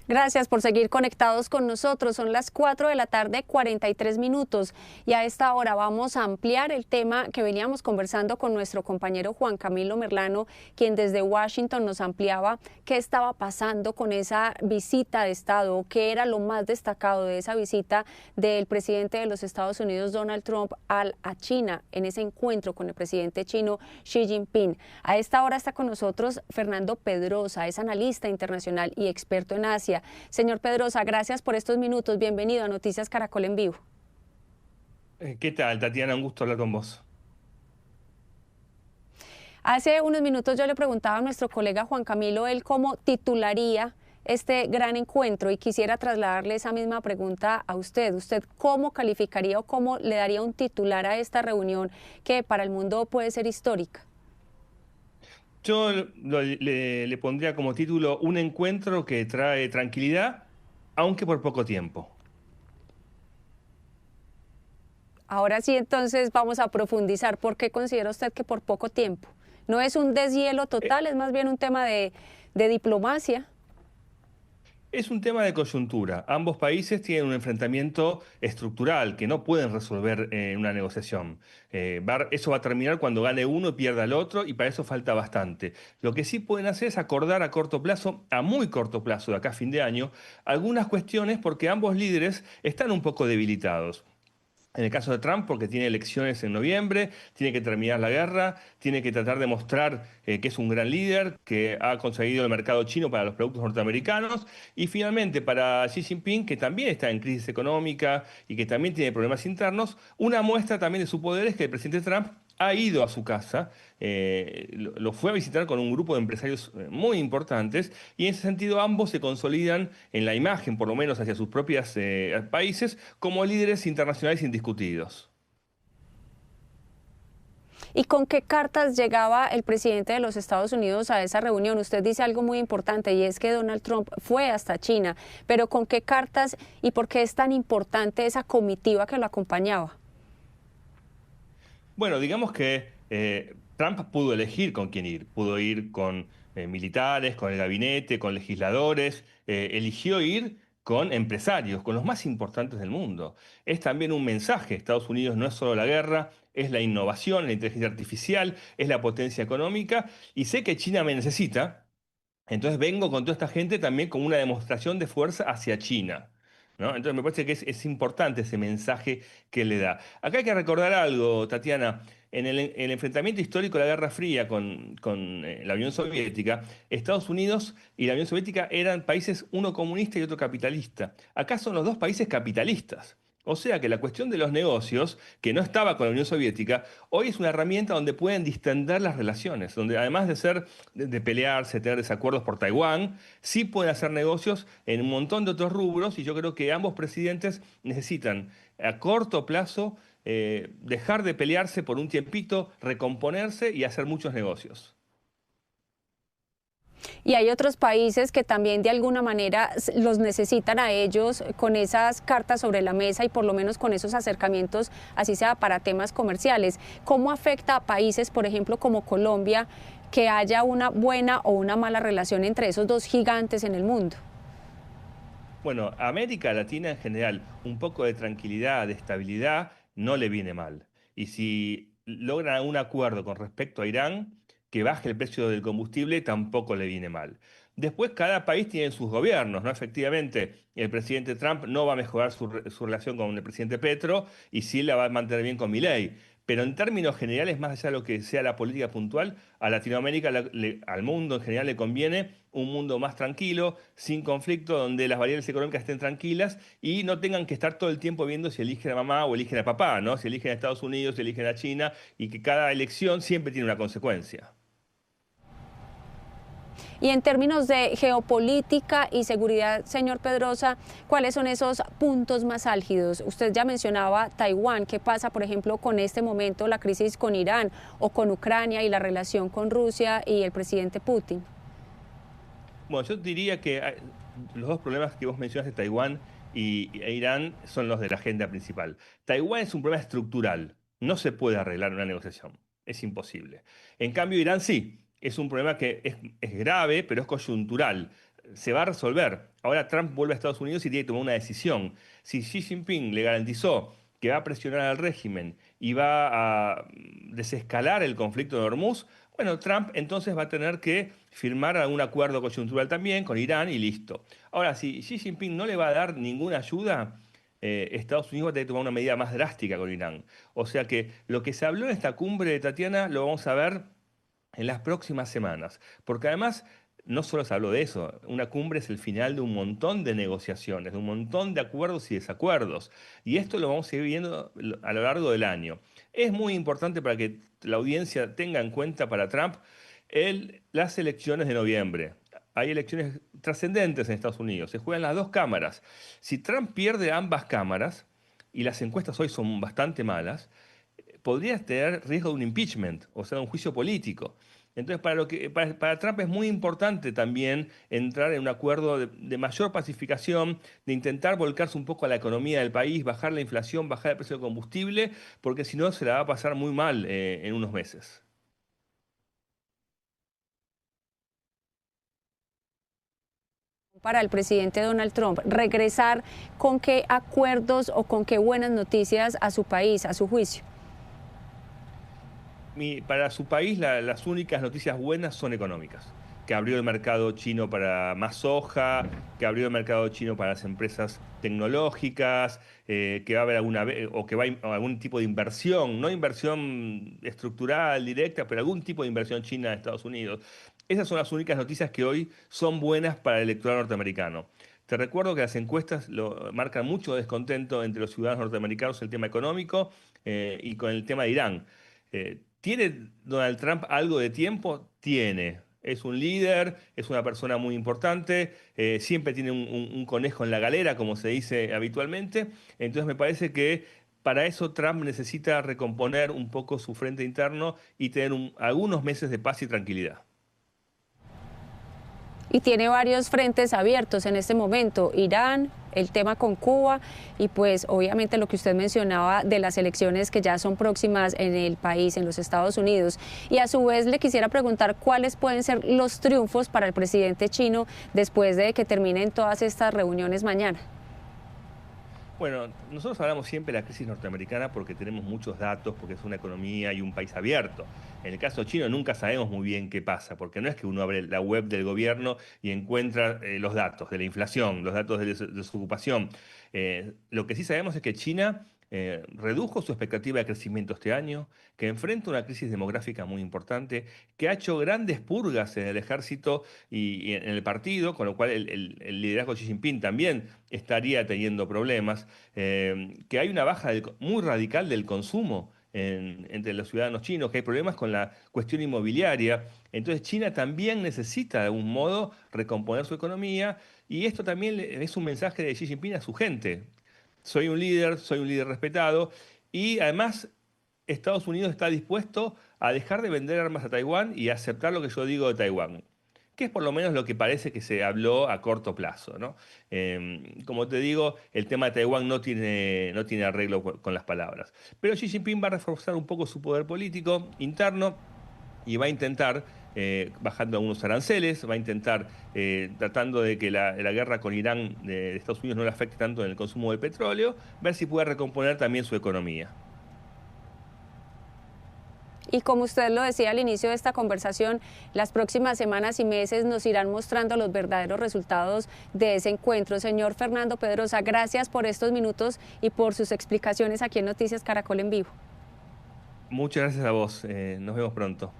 Gracias por seguir conectados con nosotros. Son las 4 de la tarde, 43 minutos. Y a esta hora vamos a ampliar el tema que veníamos conversando con nuestro compañero Juan Camilo Merlano, quien desde Washington nos ampliaba qué estaba pasando con esa visita de Estado, qué era lo más destacado de esa visita del presidente de los Estados Unidos, Donald Trump, a China, en ese encuentro con el presidente chino Xi Jinping. A esta hora está con nosotros Fernando Pedrosa, es analista internacional y experto en Asia. Señor Pedrosa, gracias por estos minutos. Bienvenido a Noticias Caracol en Vivo. ¿Qué tal, Tatiana? Un gusto hablar con vos. Hace unos minutos yo le preguntaba a nuestro colega Juan Camilo él cómo titularía este gran encuentro y quisiera trasladarle esa misma pregunta a usted. ¿Usted cómo calificaría o cómo le daría un titular a esta reunión que para el mundo puede ser histórica? Yo le pondría como título un encuentro que trae tranquilidad, aunque por poco tiempo. Ahora sí, entonces vamos a profundizar. ¿Por qué considera usted que por poco tiempo? No es un deshielo Eh, total, es más bien un tema de diplomacia. Es un tema de coyuntura. Ambos países tienen un enfrentamiento estructural que no pueden resolver en una negociación. Eso va a terminar cuando gane uno y pierda el otro, y para eso falta bastante. Lo que sí pueden hacer es acordar a corto plazo, a muy corto plazo, de acá a fin de año, algunas cuestiones porque ambos líderes están un poco debilitados. En el caso de Trump, porque tiene elecciones en noviembre, tiene que terminar la guerra, tiene que tratar de mostrar que es un gran líder, que ha conseguido el mercado chino para los productos norteamericanos. Y finalmente, para Xi Jinping, que también está en crisis económica y que también tiene problemas internos, una muestra también de su poder es que el presidente Trump ha ido a su casa, lo fue a visitar con un grupo de empresarios muy importantes, y en ese sentido ambos se consolidan en la imagen, por lo menos hacia sus propios países, como líderes internacionales indiscutidos. ¿Y con qué cartas llegaba el presidente de los Estados Unidos a esa reunión? Usted dice algo muy importante y es que Donald Trump fue hasta China, pero ¿con qué cartas y por qué es tan importante esa comitiva que lo acompañaba? Bueno, digamos que Trump pudo elegir con quién ir. Pudo ir con militares, con el gabinete, con legisladores. Eligió ir con empresarios, con los más importantes del mundo. Es también un mensaje. Estados Unidos no es solo la guerra, es la innovación, la inteligencia artificial, es la potencia económica. Y sé que China me necesita. Entonces vengo con toda esta gente también como una demostración de fuerza hacia China, ¿no? Entonces me parece que es importante ese mensaje que le da. Acá hay que recordar algo, Tatiana. En el enfrentamiento histórico de la Guerra Fría con la Unión Soviética, Estados Unidos y la Unión Soviética eran países, uno comunista y otro capitalista. Acá son los dos países capitalistas. O sea que la cuestión de los negocios, que no estaba con la Unión Soviética, hoy es una herramienta donde pueden distender las relaciones, donde además de pelearse, tener desacuerdos por Taiwán, sí pueden hacer negocios en un montón de otros rubros, y yo creo que ambos presidentes necesitan a corto plazo dejar de pelearse por un tiempito, recomponerse y hacer muchos negocios. Y hay otros países que también de alguna manera los necesitan a ellos con esas cartas sobre la mesa y por lo menos con esos acercamientos, así sea para temas comerciales. ¿Cómo afecta a países, por ejemplo, como Colombia, que haya una buena o una mala relación entre esos dos gigantes en el mundo? Bueno, a América Latina en general, un poco de tranquilidad, de estabilidad, no le viene mal. Y si logran un acuerdo con respecto a Irán, que baje el precio del combustible, tampoco le viene mal. Después, cada país tiene sus gobiernos, ¿no? Efectivamente, el presidente Trump no va a mejorar su relación con el presidente Petro, y sí la va a mantener bien con Milei. Pero en términos generales, más allá de lo que sea la política puntual, a Latinoamérica, al mundo en general le conviene un mundo más tranquilo, sin conflicto, donde las variables económicas estén tranquilas y no tengan que estar todo el tiempo viendo si eligen a mamá o eligen a papá, ¿no? Si eligen a Estados Unidos, si eligen a China, y que cada elección siempre tiene una consecuencia. Y en términos de geopolítica y seguridad, señor Pedrosa, ¿cuáles son esos puntos más álgidos? Usted ya mencionaba Taiwán. ¿Qué pasa, por ejemplo, con este momento, la crisis con Irán o con Ucrania y la relación con Rusia y el presidente Putin? Bueno, yo diría que los dos problemas que vos mencionaste, Taiwán e Irán, son los de la agenda principal. Taiwán es un problema estructural, no se puede arreglar en una negociación, es imposible. En cambio, Irán sí, es un problema que es grave, pero es coyuntural. se va a resolver. Ahora Trump vuelve a Estados Unidos y tiene que tomar una decisión. Si Xi Jinping le garantizó que va a presionar al régimen y va a desescalar el conflicto de Hormuz, bueno, Trump entonces va a tener que firmar algún acuerdo coyuntural también con Irán y listo. Ahora, si Xi Jinping no le va a dar ninguna ayuda, Estados Unidos va a tener que tomar una medida más drástica con Irán. O sea que lo que se habló en esta cumbre de Tatiana lo vamos a ver en las próximas semanas. Porque además no solo se habló de eso, una cumbre es el final de un montón de negociaciones, de un montón de acuerdos y desacuerdos. Y esto lo vamos a ir viendo a lo largo del año. Es muy importante para que la audiencia tenga en cuenta para Trump las elecciones de noviembre. Hay elecciones trascendentes en Estados Unidos, se juegan las dos cámaras. Si Trump pierde ambas cámaras, y las encuestas hoy son bastante malas, podría tener riesgo de un impeachment, o sea, un juicio político. Entonces, para Trump es muy importante también entrar en un acuerdo de mayor pacificación, de intentar volcarse un poco a la economía del país, bajar la inflación, bajar el precio del combustible, porque si no se la va a pasar muy mal en unos meses. Para el presidente Donald Trump, regresar con qué acuerdos o con qué buenas noticias a su país, a su juicio. Para su país las únicas noticias buenas son económicas, que abrió el mercado chino para más soja, que abrió el mercado chino para las empresas tecnológicas, que va a haber o que va a algún tipo de inversión, no inversión estructural, directa, pero algún tipo de inversión china en Estados Unidos. Esas son las únicas noticias que hoy son buenas para el electorado norteamericano. Te recuerdo que las encuestas marcan mucho descontento entre los ciudadanos norteamericanos en el tema económico y con el tema de Irán. ¿Tiene Donald Trump algo de tiempo? Tiene. Es un líder, es una persona muy importante, siempre tiene un conejo en la galera, como se dice habitualmente. Entonces me parece que para eso Trump necesita recomponer un poco su frente interno y tener algunos meses de paz y tranquilidad. Y tiene varios frentes abiertos en este momento, Irán, el tema con Cuba y pues obviamente lo que usted mencionaba de las elecciones que ya son próximas en el país, en los Estados Unidos. Y a su vez le quisiera preguntar cuáles pueden ser los triunfos para el presidente chino después de que terminen todas estas reuniones mañana. Bueno, nosotros hablamos siempre de la crisis norteamericana porque tenemos muchos datos, porque es una economía y un país abierto. En el caso chino nunca sabemos muy bien qué pasa, porque no es que uno abre la web del gobierno y encuentra los datos de la inflación, los datos de desocupación. Lo que sí sabemos es que China redujo su expectativa de crecimiento este año, que enfrenta una crisis demográfica muy importante, que ha hecho grandes purgas en el ejército y en el partido, con lo cual el liderazgo de Xi Jinping también estaría teniendo problemas, que hay una baja muy radical del consumo entre los ciudadanos chinos, que hay problemas con la cuestión inmobiliaria. Entonces China también necesita de algún modo recomponer su economía y esto también es un mensaje de Xi Jinping a su gente. Soy un líder respetado y además Estados Unidos está dispuesto a dejar de vender armas a Taiwán y a aceptar lo que yo digo de Taiwán, que es por lo menos lo que parece que se habló a corto plazo, ¿no? Como te digo, el tema de Taiwán no tiene arreglo con las palabras. Pero Xi Jinping va a reforzar un poco su poder político interno y va a intentar, bajando algunos aranceles, va a intentar, tratando de que la guerra con Irán de Estados Unidos no le afecte tanto en el consumo del petróleo, ver si puede recomponer también su economía. Y como usted lo decía al inicio de esta conversación, las próximas semanas y meses nos irán mostrando los verdaderos resultados de ese encuentro. Señor Fernando Pedrosa, gracias por estos minutos y por sus explicaciones aquí en Noticias Caracol en Vivo. Muchas gracias a vos. Nos vemos pronto.